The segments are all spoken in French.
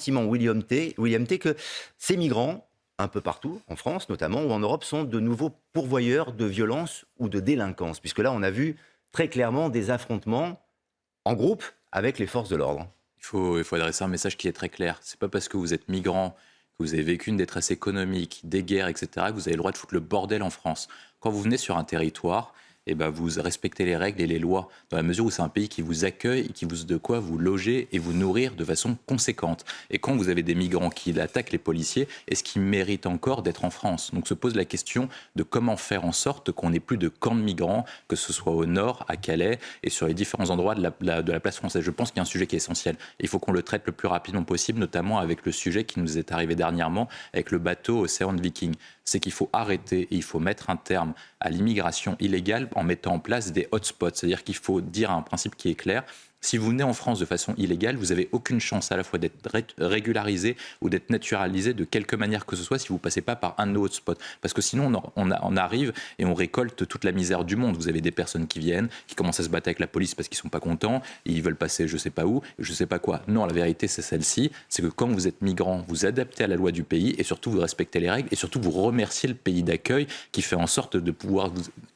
sentiment, William T, que ces migrants, un peu partout, en France notamment, ou en Europe, sont de nouveaux pourvoyeurs de violence ou de délinquance, puisque là, on a vu très clairement des affrontements en groupe avec les forces de l'ordre. Il faut adresser un message qui est très clair. C'est pas parce que vous êtes migrant, que vous avez vécu une détresse économique, des guerres, etc., que vous avez le droit de foutre le bordel en France. Quand vous venez sur un territoire, eh ben vous respectez les règles et les lois, dans la mesure où c'est un pays qui vous accueille, qui vous de quoi vous loger et vous nourrir de façon conséquente. Et quand vous avez des migrants qui attaquent les policiers, est-ce qu'ils méritent encore d'être en France? Donc se pose la question de comment faire en sorte qu'on n'ait plus de camps de migrants, que ce soit au nord, à Calais et sur les différents endroits de la place française. Je pense qu'il y a un sujet qui est essentiel. Il faut qu'on le traite le plus rapidement possible, notamment avec le sujet qui nous est arrivé dernièrement avec le bateau Océan Viking. C'est qu'il faut arrêter et il faut mettre un terme à l'immigration illégale en mettant en place des hotspots. C'est-à-dire qu'il faut dire un principe qui est clair. Si vous venez en France de façon illégale, vous n'avez aucune chance à la fois d'être régularisé ou d'être naturalisé de quelque manière que ce soit si vous ne passez pas par un de nos hotspots. Parce que sinon, on arrive et on récolte toute la misère du monde. Vous avez des personnes qui viennent, qui commencent à se battre avec la police parce qu'ils ne sont pas contents, et ils veulent passer je ne sais pas où, je ne sais pas quoi. Non, la vérité, c'est celle-ci. C'est que quand vous êtes migrant, vous adaptez à la loi du pays et surtout, vous respectez les règles et surtout, vous remerciez le pays d'accueil qui fait en sorte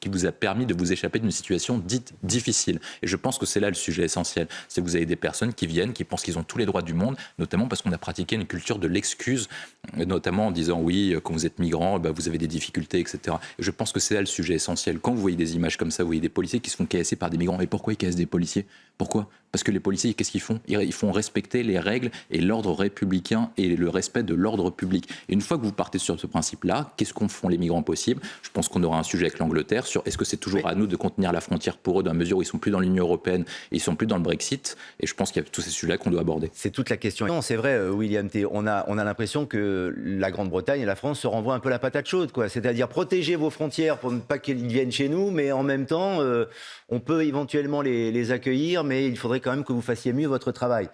qui vous a permis de vous échapper d'une situation dite difficile. Et je pense que c'est là le sujet essentiel. C'est que vous avez des personnes qui viennent, qui pensent qu'ils ont tous les droits du monde, notamment parce qu'on a pratiqué une culture de l'excuse, notamment en disant oui, quand vous êtes migrant, vous avez des difficultés, etc. Et je pense que c'est là le sujet essentiel. Quand vous voyez des images comme ça, vous voyez des policiers qui se font casser par des migrants. Et pourquoi ils cassent des policiers? Pourquoi? Parce que les policiers, qu'est-ce qu'ils font? Ils font respecter les règles et l'ordre républicain et le respect de l'ordre public. Et une fois que vous partez sur ce principe-là, qu'est-ce qu'on font les migrants possibles? Je pense qu'on aura un sujet avec l'Angleterre sur est-ce que c'est toujours à nous de contenir la frontière pour eux dans la mesure où ils ne sont plus dans l'Union européenne et ils ne sont plus dans le Brexit. Et je pense qu'il y a tous ces sujets-là qu'on doit aborder. C'est toute la question. Non, c'est vrai, William T. On a l'impression que la Grande-Bretagne et la France se renvoient un peu la patate chaude, quoi. C'est-à-dire protéger vos frontières pour ne pas qu'ils viennent chez nous, mais en même temps, on peut éventuellement les accueillir, mais il faudrait quand même que vous fassiez mieux votre travail.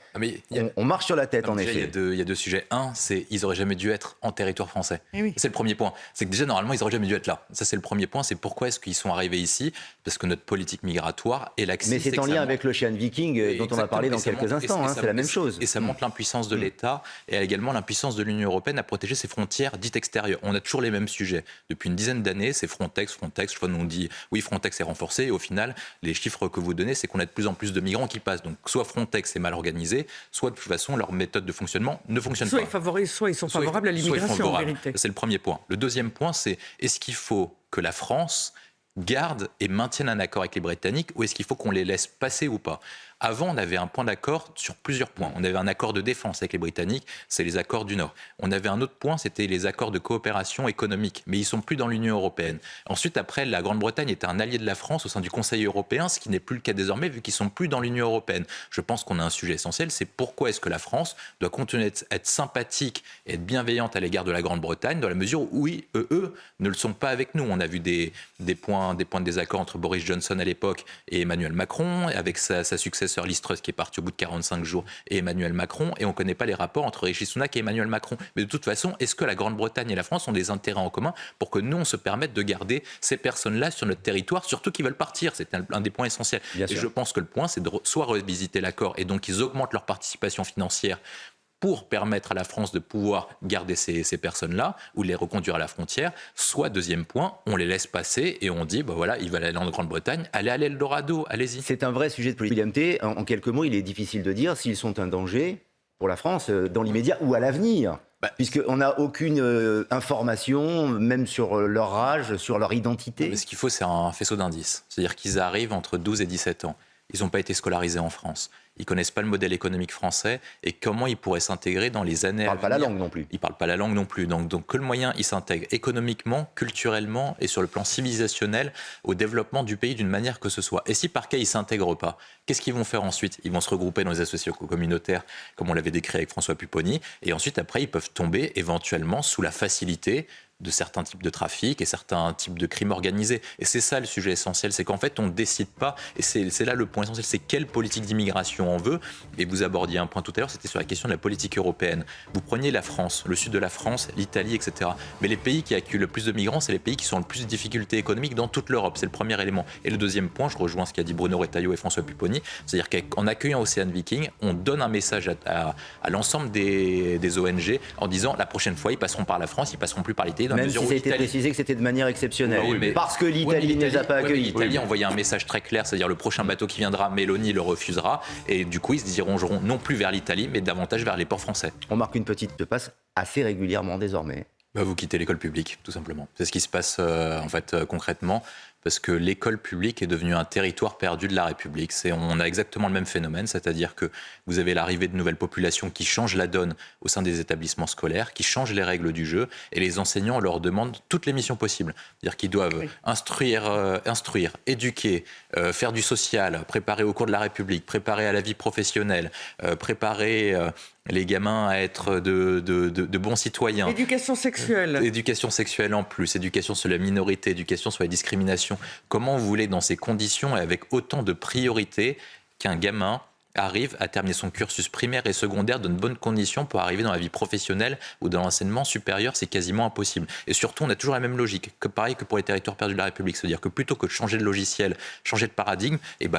On marche sur la tête, en effet. Il y a deux sujets. Un, c'est ils n'auraient jamais dû être en territoire français. Eh oui. C'est le premier point. C'est que déjà, normalement, ils n'auraient jamais dû être là. Ça, c'est le premier point. C'est pourquoi est-ce qu'ils sont arrivés ici? Parce que notre politique migratoire et l'accès... Mais c'est en lien avec l'Ocean Viking, dont on va parler dans quelques instants. C'est la même chose. Et ça montre l'impuissance de l'État et également l'impuissance de l'Union européenne à protéger ses frontières dites extérieures. On a toujours les mêmes sujets. Depuis une dizaine d'années, c'est Frontex. Je crois qu'on dit, oui, Frontex est renforcé. Et au final, les chiffres que vous donnez, c'est qu'on a de plus en plus de migrants qui passent. Donc, soit Frontex est mal organisé, soit de toute façon, leur méthode de fonctionnement ne fonctionne pas. Soit ils sont favorables à l'immigration, en vérité. C'est le premier point. Le deuxième point, c'est est-ce qu'il faut que la France garde et maintienne un accord avec les Britanniques ou est-ce qu'il faut qu'on les laisse passer ou pas? Avant, on avait un point d'accord sur plusieurs points. On avait un accord de défense avec les Britanniques, c'est les accords du Nord. On avait un autre point, c'était les accords de coopération économique, mais ils ne sont plus dans l'Union européenne. Ensuite, après, la Grande-Bretagne était un allié de la France au sein du Conseil européen, ce qui n'est plus le cas désormais vu qu'ils ne sont plus dans l'Union européenne. Je pense qu'on a un sujet essentiel, c'est pourquoi est-ce que la France doit continuer à être sympathique et être bienveillante à l'égard de la Grande-Bretagne, dans la mesure où, oui, eux ne le sont pas avec nous. On a vu des points de désaccord entre Boris Johnson à l'époque et Emmanuel Macron, avec sa successeur Liz Truss qui est partie au bout de 45 jours et Emmanuel Macron, et on ne connaît pas les rapports entre Rishi Sunak et Emmanuel Macron. Mais de toute façon, est-ce que la Grande-Bretagne et la France ont des intérêts en commun pour que nous, on se permette de garder ces personnes-là sur notre territoire, surtout qui veulent partir? C'est un des points essentiels. Et je pense que le point, c'est de soit revisiter l'accord et donc ils augmentent leur participation financière pour permettre à la France de pouvoir garder ces personnes-là ou les reconduire à la frontière, soit, deuxième point, on les laisse passer et on dit, voilà, ils veulent aller en Grande-Bretagne, allez à l'Eldorado, allez-y. C'est un vrai sujet de politique. William T, en quelques mots, il est difficile de dire s'ils sont un danger pour la France dans l'immédiat ou à l'avenir. Puisqu'on n'a aucune information, même sur leur âge, sur leur identité. Mais ce qu'il faut, c'est un faisceau d'indices. C'est-à-dire qu'ils arrivent entre 12 et 17 ans. Ils n'ont pas été scolarisés en France. Ils ne connaissent pas le modèle économique français et comment ils pourraient s'intégrer dans les années à venir. Ils ne parlent pas la langue non plus. Ils ne parlent pas la langue non plus. Donc que le moyen, ils s'intègrent économiquement, culturellement et sur le plan civilisationnel au développement du pays d'une manière que ce soit. Et si par cas, ils ne s'intègrent pas, qu'est-ce qu'ils vont faire ensuite? Ils vont se regrouper dans les associations communautaires, comme on l'avait décrit avec François Pupponi. Et ensuite, après, ils peuvent tomber éventuellement sous la facilité certains types de trafics et certains types de crimes organisés. Et c'est ça le sujet essentiel, c'est qu'en fait on ne décide pas, et c'est là le point essentiel, c'est quelle politique d'immigration on veut. Et vous abordiez un point tout à l'heure, c'était sur la question de la politique européenne. Vous preniez la France, le sud de la France, l'Italie, etc. Mais les pays qui accueillent le plus de migrants, c'est les pays qui sont le plus de difficultés économiques dans toute l'Europe. C'est le premier élément. Et le deuxième point, je rejoins ce qu'a dit Bruno Retailleau et François Pupponi, c'est-à-dire qu'en accueillant Ocean Viking, on donne un message à l'ensemble des ONG en disant la prochaine fois, ils passeront par la France, ils passeront plus par l'Italie. Même si ça a été précisé que c'était de manière exceptionnelle. Oui, mais parce que l'Italie ne les a pas accueillis. L'Italie a envoyé un message très clair, c'est-à-dire le prochain bateau qui viendra, Meloni le refusera. Et du coup, ils se dirigeront non plus vers l'Italie, mais davantage vers les ports français. On marque une petite passe assez régulièrement désormais. Vous quittez l'école publique, tout simplement. C'est ce qui se passe concrètement, parce que l'école publique est devenue un territoire perdu de la République. On a exactement le même phénomène, c'est-à-dire que vous avez l'arrivée de nouvelles populations qui changent la donne au sein des établissements scolaires, qui changent les règles du jeu, et les enseignants leur demandent toutes les missions possibles. C'est-à-dire qu'ils doivent instruire, éduquer, faire du social, préparer au cours de la République, préparer à la vie professionnelle, préparer les gamins à être de bons citoyens. Éducation sexuelle. Éducation sexuelle en plus, éducation sur la minorité, éducation sur la discrimination. Comment vous voulez, dans ces conditions et avec autant de priorités, qu'un gamin arrive à terminer son cursus primaire et secondaire dans de bonnes conditions pour arriver dans la vie professionnelle ou dans l'enseignement supérieur, c'est quasiment impossible. Et surtout, on a toujours la même logique, pareil que pour les territoires perdus de la République. C'est-à-dire que plutôt que de changer de logiciel, changer de paradigme,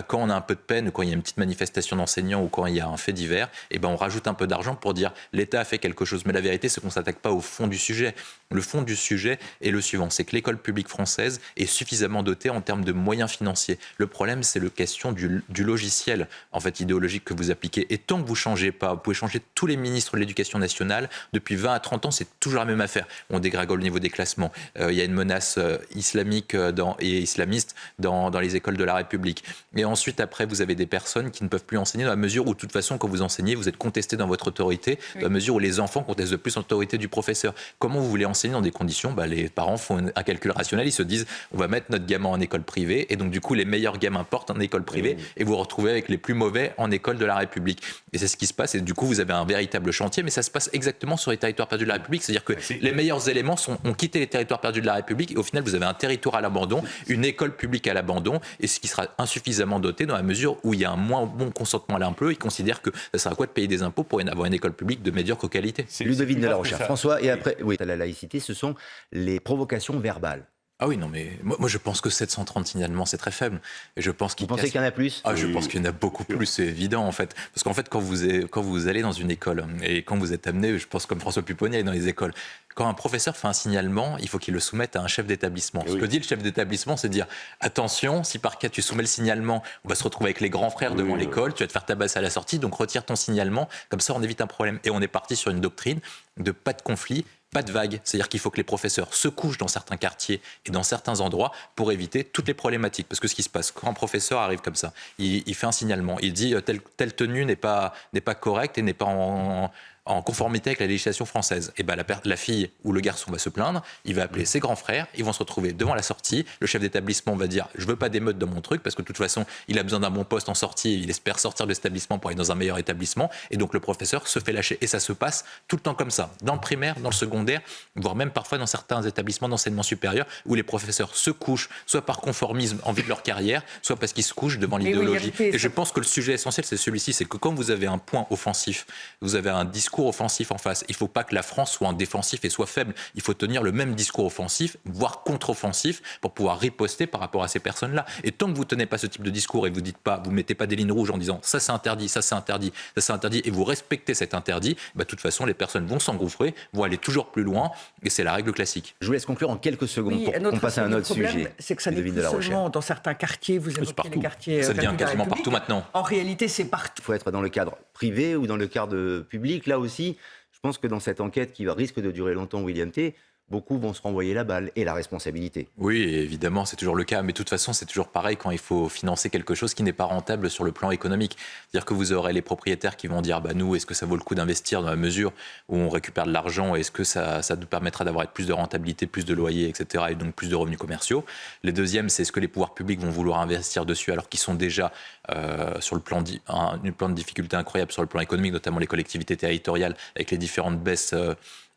quand on a un peu de peine, quand il y a une petite manifestation d'enseignants ou quand il y a un fait divers, on rajoute un peu d'argent pour dire l'État a fait quelque chose. Mais la vérité, c'est qu'on ne s'attaque pas au fond du sujet. Le fond du sujet est le suivant, c'est que l'école publique française est suffisamment dotée en termes de moyens financiers. Le problème, c'est la question du logiciel, en fait, idéologique que vous appliquez. Et tant que vous ne changez pas, vous pouvez changer tous les ministres de l'Éducation nationale, depuis 20 à 30 ans, c'est toujours la même affaire. On dégringole au niveau des classements. Il y a une menace islamique et islamiste dans les écoles de la République. Et ensuite, après, vous avez des personnes qui ne peuvent plus enseigner dans la mesure où, de toute façon, quand vous enseignez, vous êtes contesté dans votre autorité, dans la mesure où les enfants contestent de plus l'autorité du professeur. Comment vous voulez enseigner dans des conditions, les parents font un calcul rationnel, ils se disent on va mettre notre gamin en école privée, et donc du coup les meilleurs gamins partent en école privée, et vous vous retrouvez avec les plus mauvais en école de la République. Et c'est ce qui se passe, et du coup vous avez un véritable chantier, mais ça se passe exactement sur les territoires perdus de la République, c'est-à-dire que les meilleurs éléments ont quitté les territoires perdus de la République, et au final vous avez un territoire à l'abandon, une école publique à l'abandon, et ce qui sera insuffisamment doté dans la mesure où il y a un moins bon consentement à l'impôt. Ils considèrent que ça sert à quoi de payer des impôts pour avoir une école publique de médiocre qualité. Ludovine de la Rochère. François, et après, la laïcité, ce sont les provocations verbales. Ah oui, non, mais moi je pense que 730 signalements, c'est très faible. Et je pense Vous pensez qu'il y en a plus ? Je pense qu'il y en a beaucoup plus, c'est évident en fait. Parce qu'en fait, quand vous allez dans une école, et quand vous êtes amené, je pense comme François Pupponi dans les écoles, quand un professeur fait un signalement, il faut qu'il le soumette à un chef d'établissement. Ce que dit le chef d'établissement, c'est de dire attention, si par cas tu soumets le signalement, on va se retrouver avec les grands frères devant l'école, tu vas te faire tabasser à la sortie, donc retire ton signalement, comme ça on évite un problème. Et on est parti sur une doctrine de pas de conflit, pas de vague. C'est-à-dire qu'il faut que les professeurs se couchent dans certains quartiers et dans certains endroits pour éviter toutes les problématiques. Parce que ce qui se passe, quand un professeur arrive comme ça, il fait un signalement, il dit telle tenue n'est pas correcte et n'est pas en conformité avec la législation française. Et la fille ou le garçon va se plaindre, il va appeler ses grands frères, ils vont se retrouver devant la sortie, le chef d'établissement va dire je veux pas d'émeute dans mon truc parce que de toute façon il a besoin d'un bon poste en sortie, il espère sortir de l'établissement pour aller dans un meilleur établissement, et donc le professeur se fait lâcher. Et ça se passe tout le temps comme ça, dans le primaire, dans le secondaire, voire même parfois dans certains établissements d'enseignement supérieur où les professeurs se couchent, soit par conformisme en vue de leur carrière, soit parce qu'ils se couchent devant l'idéologie. Et je pense que le sujet essentiel c'est celui-ci, c'est que quand vous avez un point offensif, vous avez un discours offensif en face. Il ne faut pas que la France soit en défensif et soit faible. Il faut tenir le même discours offensif, voire contre-offensif, pour pouvoir riposter par rapport à ces personnes-là. Et tant que vous ne tenez pas ce type de discours et vous ne mettez pas des lignes rouges en disant ça c'est interdit, ça c'est interdit, ça c'est interdit, et vous respectez cet interdit, de toute façon les personnes vont s'engouffrer, vont aller toujours plus loin, et c'est la règle classique. Je vous laisse conclure en quelques secondes pour qu'on passe à un autre sujet. C'est que ça n'est plus seulement dans certains quartiers, vous évoquez les quartiers. Ça devient quasiment partout maintenant. En réalité, c'est partout. Il faut être dans le cadre privé ou dans le cadre public. Là aussi, je pense que dans cette enquête qui risque de durer longtemps, William T., beaucoup vont se renvoyer la balle et la responsabilité. Oui, évidemment, c'est toujours le cas. Mais de toute façon, c'est toujours pareil quand il faut financer quelque chose qui n'est pas rentable sur le plan économique. C'est-à-dire que vous aurez les propriétaires qui vont dire nous, est-ce que ça vaut le coup d'investir dans la mesure où on récupère de l'argent? Est-ce que ça nous permettra d'avoir plus de rentabilité, plus de loyers, etc. et donc plus de revenus commerciaux? Les deuxièmes, c'est est-ce que les pouvoirs publics vont vouloir investir dessus alors qu'ils sont déjà sur le plan de difficulté incroyable sur le plan économique, notamment les collectivités territoriales avec les différentes baisses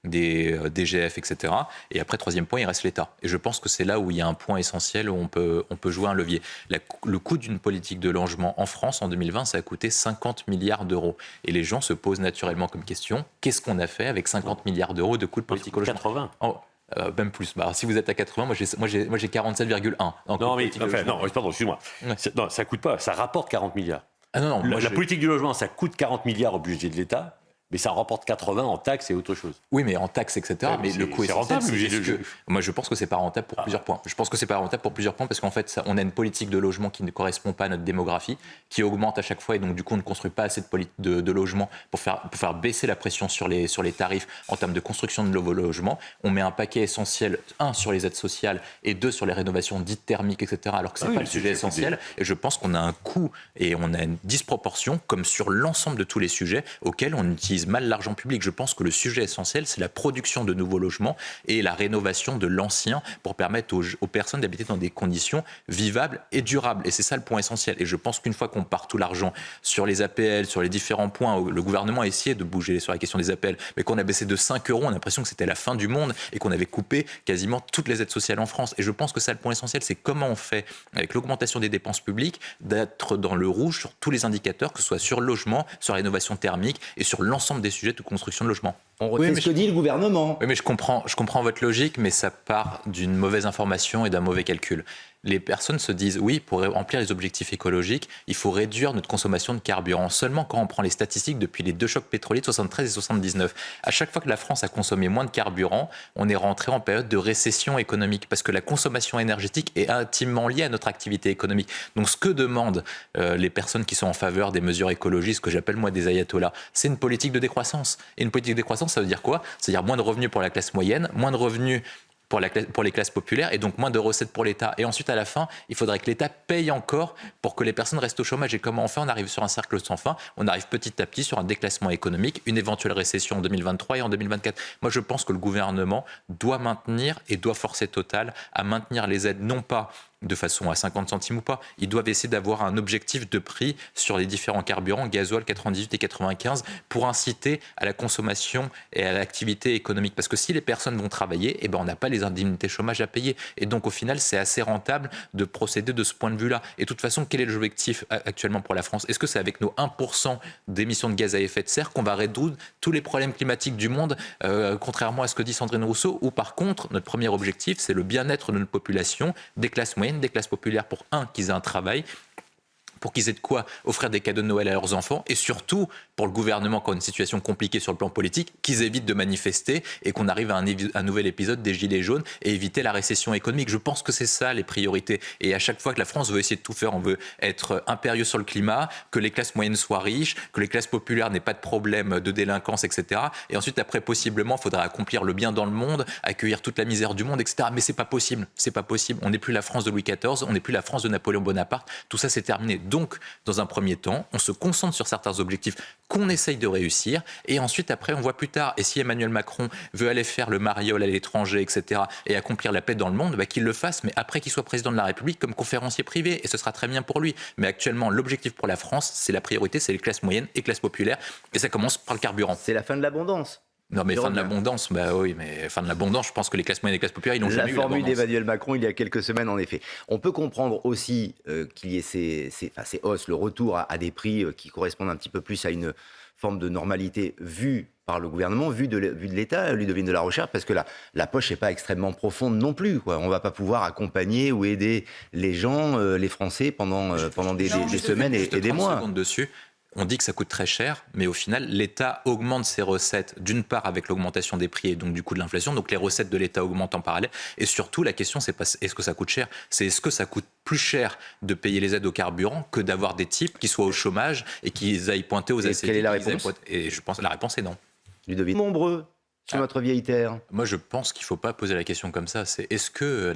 des DGF, etc. Et après, troisième point, il reste l'État. Et je pense que c'est là où il y a un point essentiel où on peut jouer un levier. Le coût d'une politique de logement en France en 2020, ça a coûté 50 milliards d'euros. Et les gens se posent naturellement comme question, qu'est-ce qu'on a fait avec 50 milliards d'euros de coût de politique au logement 80. Même plus. Bah, si vous êtes à 80, moi j'ai 47,1. Non, mais pardon, excuse-moi. Ouais. Non, ça coûte pas, ça rapporte 40 milliards. Ah non, la politique du logement, ça coûte 40 milliards au budget de l'État. Mais ça rapporte 80 en taxes et autre chose. Oui, mais en taxes, etc. Ouais, mais le coût est rentable. Moi, je pense que c'est pas rentable pour plusieurs points. Je pense que c'est pas rentable pour plusieurs points parce qu'en fait, on a une politique de logement qui ne correspond pas à notre démographie, qui augmente à chaque fois et donc du coup, on ne construit pas assez de logements pour faire baisser la pression sur les tarifs en termes de construction de nouveaux logements. On met un paquet essentiel, 1 sur les aides sociales et 2 sur les rénovations dites thermiques, etc. Alors que c'est pas le sujet essentiel. Et je pense qu'on a un coût et on a une disproportion, comme sur l'ensemble de tous les sujets auxquels on utilise mal l'argent public. Je pense que le sujet essentiel, c'est la production de nouveaux logements et la rénovation de l'ancien pour permettre aux personnes d'habiter dans des conditions vivables et durables. Et c'est ça le point essentiel. Et je pense qu'une fois qu'on part tout l'argent sur les APL, sur les différents points où le gouvernement a essayé de bouger sur la question des APL, mais qu'on a baissé de 5 euros, on a l'impression que c'était la fin du monde et qu'on avait coupé quasiment toutes les aides sociales en France. Et je pense que ça, le point essentiel, c'est comment on fait, avec l'augmentation des dépenses publiques, d'être dans le rouge sur tous les indicateurs, que ce soit sur le logement, sur la rénovation thermique et sur l'ensemble des sujets de construction de logement. On refait ce que dit le gouvernement. Oui, mais je comprends votre logique, mais ça part d'une mauvaise information et d'un mauvais calcul. Les personnes se disent, oui, pour remplir les objectifs écologiques, il faut réduire notre consommation de carburant. Seulement quand on prend les statistiques depuis les 2 chocs pétroliers de 73 et 79, à chaque fois que la France a consommé moins de carburant, on est rentré en période de récession économique parce que la consommation énergétique est intimement liée à notre activité économique. Donc ce que demandent les personnes qui sont en faveur des mesures écologistes, que j'appelle moi des ayatollahs, c'est une politique de décroissance. Et une politique de décroissance, ça veut dire quoi ? C'est-à-dire moins de revenus pour la classe moyenne, moins de revenus pour les classes populaires et donc moins de recettes pour l'État. Et ensuite, à la fin, il faudrait que l'État paye encore pour que les personnes restent au chômage. Et comment on fait ? On arrive sur un cercle sans fin. On arrive petit à petit sur un déclassement économique, une éventuelle récession en 2023 et en 2024. Moi, je pense que le gouvernement doit maintenir et doit forcer Total à maintenir les aides, non pas de façon à 50 centimes ou pas. Ils doivent essayer d'avoir un objectif de prix sur les différents carburants, gasoil 98 et 95, pour inciter à la consommation et à l'activité économique. Parce que si les personnes vont travailler, on n'a pas les indemnités chômage à payer. Et donc, au final, c'est assez rentable de procéder de ce point de vue-là. Et de toute façon, quel est l'objectif actuellement pour la France ? Est-ce que c'est avec nos 1% d'émissions de gaz à effet de serre qu'on va résoudre tous les problèmes climatiques du monde, contrairement à ce que dit Sandrine Rousseau ? Ou par contre, notre premier objectif, c'est le bien-être de notre population, des classes moyennes, des classes populaires, pour qu'ils aient un travail, pour qu'ils aient de quoi offrir des cadeaux de Noël à leurs enfants, et surtout pour le gouvernement qui a une situation compliquée sur le plan politique, qu'ils évitent de manifester et qu'on arrive à un nouvel épisode des Gilets jaunes et éviter la récession économique. Je pense que c'est ça les priorités. Et à chaque fois que la France veut essayer de tout faire, on veut être impérieux sur le climat, que les classes moyennes soient riches, que les classes populaires n'aient pas de problème de délinquance, etc. Et ensuite, après, possiblement, il faudra accomplir le bien dans le monde, accueillir toute la misère du monde, etc. Mais c'est pas possible. C'est pas possible. On n'est plus la France de Louis XIV, on n'est plus la France de Napoléon Bonaparte. Tout ça, c'est terminé. Donc, dans un premier temps, on se concentre sur certains objectifs qu'on essaye de réussir, et ensuite, après, on voit plus tard. Et si Emmanuel Macron veut aller faire le mariole à l'étranger, etc., et accomplir la paix dans le monde, qu'il le fasse, mais après qu'il soit président de la République comme conférencier privé, et ce sera très bien pour lui. Mais actuellement, l'objectif pour la France, c'est la priorité, c'est les classes moyennes et classes populaires, et ça commence par le carburant. C'est la fin de l'abondance. Non, mais fin de l'abondance, oui, mais fin de l'abondance, je pense que les classes moyennes et les classes populaires, ils n'ont jamais eu l'abondance. La formule d'Emmanuel Macron, il y a quelques semaines, en effet. On peut comprendre aussi qu'il y ait ces hausses, le retour à des prix qui correspondent un petit peu plus à une forme de normalité vue par le gouvernement, vue de l'État, Ludovine de la Rochère, parce que la poche n'est pas extrêmement profonde non plus, quoi. On ne va pas pouvoir accompagner ou aider les gens, les Français, pendant des semaines et des mois. Secondes dessus. On dit que ça coûte très cher, mais au final, l'État augmente ses recettes, d'une part avec l'augmentation des prix et donc du coût de l'inflation, donc les recettes de l'État augmentent en parallèle, et surtout la question, c'est pas est-ce que ça coûte cher, c'est est-ce que ça coûte plus cher de payer les aides au carburant que d'avoir des types qui soient au chômage et qui aillent pointer aux ACD. Quelle est la réponse ? Et je pense que la réponse est non. Ludovine. Nombreux sur notre vieille terre. Moi, je pense qu'il ne faut pas poser la question comme ça. C'est est-ce que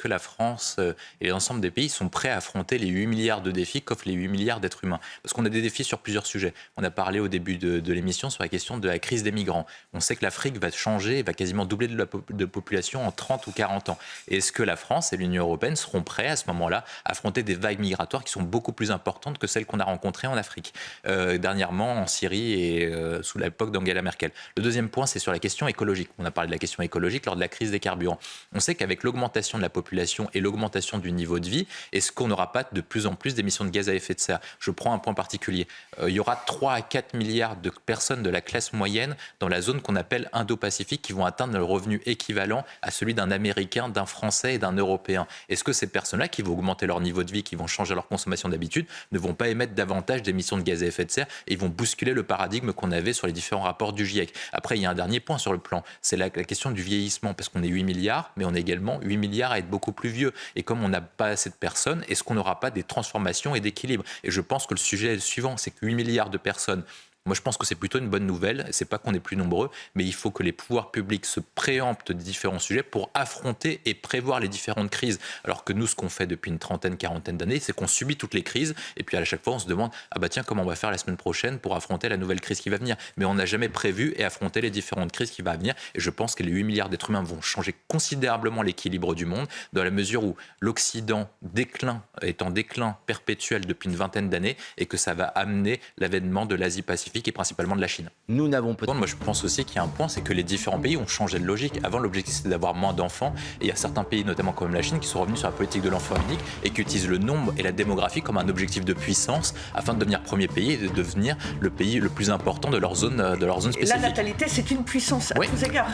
la France et l'ensemble des pays sont prêts à affronter les 8 milliards de défis qu'offrent les 8 milliards d'êtres humains ? Parce qu'on a des défis sur plusieurs sujets. On a parlé au début de l'émission sur la question de la crise des migrants. On sait que l'Afrique va changer, va quasiment doubler de population en 30 ou 40 ans. Et est-ce que la France et l'Union européenne seront prêts à ce moment-là à affronter des vagues migratoires qui sont beaucoup plus importantes que celles qu'on a rencontrées en Afrique, dernièrement en Syrie et sous l'époque d'Angela Merkel ? Le deuxième point, c'est sur la question écologique. On a parlé de la question écologique lors de la crise des carburants. On sait qu'avec l'augmentation de la population et l'augmentation du niveau de vie, est-ce qu'on n'aura pas de plus en plus d'émissions de gaz à effet de serre ? Je prends un point particulier. Il y aura 3 à 4 milliards de personnes de la classe moyenne dans la zone qu'on appelle Indo-Pacifique qui vont atteindre le revenu équivalent à celui d'un Américain, d'un Français et d'un Européen. Est-ce que ces personnes-là qui vont augmenter leur niveau de vie, qui vont changer leur consommation d'habitude, ne vont pas émettre davantage d'émissions de gaz à effet de serre et ils vont bousculer le paradigme qu'on avait sur les différents rapports du GIEC. Après, il y a un dernier point sur le plan, c'est la question du vieillissement, parce qu'on est 8 milliards, mais on est également 8 milliards à être beaucoup plus vieux. Et comme on n'a pas assez de personnes, est-ce qu'on n'aura pas des transformations et d'équilibre ? Et je pense que le sujet est le suivant, c'est que 8 milliards de personnes, moi, je pense que c'est plutôt une bonne nouvelle. C'est pas qu'on est plus nombreux, mais il faut que les pouvoirs publics se préemptent des différents sujets pour affronter et prévoir les différentes crises. Alors que nous, ce qu'on fait depuis une trentaine, quarantaine d'années, c'est qu'on subit toutes les crises. Et puis à chaque fois, on se demande comment on va faire la semaine prochaine pour affronter la nouvelle crise qui va venir. Mais on n'a jamais prévu et affronté les différentes crises qui vont venir. Et je pense que les 8 milliards d'êtres humains vont changer considérablement l'équilibre du monde, dans la mesure où l'Occident est en déclin perpétuel depuis une vingtaine d'années et que ça va amener l'avènement de l'Asie-Pacifique et principalement de la Chine. Nous n'avons pas... Moi, je pense aussi qu'il y a un point, c'est que les différents pays ont changé de logique. Avant, l'objectif, c'était d'avoir moins d'enfants. Et il y a certains pays, notamment comme la Chine, qui sont revenus sur la politique de l'enfant unique et qui utilisent le nombre et la démographie comme un objectif de puissance afin de devenir premier pays et de devenir le pays le plus important de leur zone spécifique. La natalité, c'est une puissance à tous égards.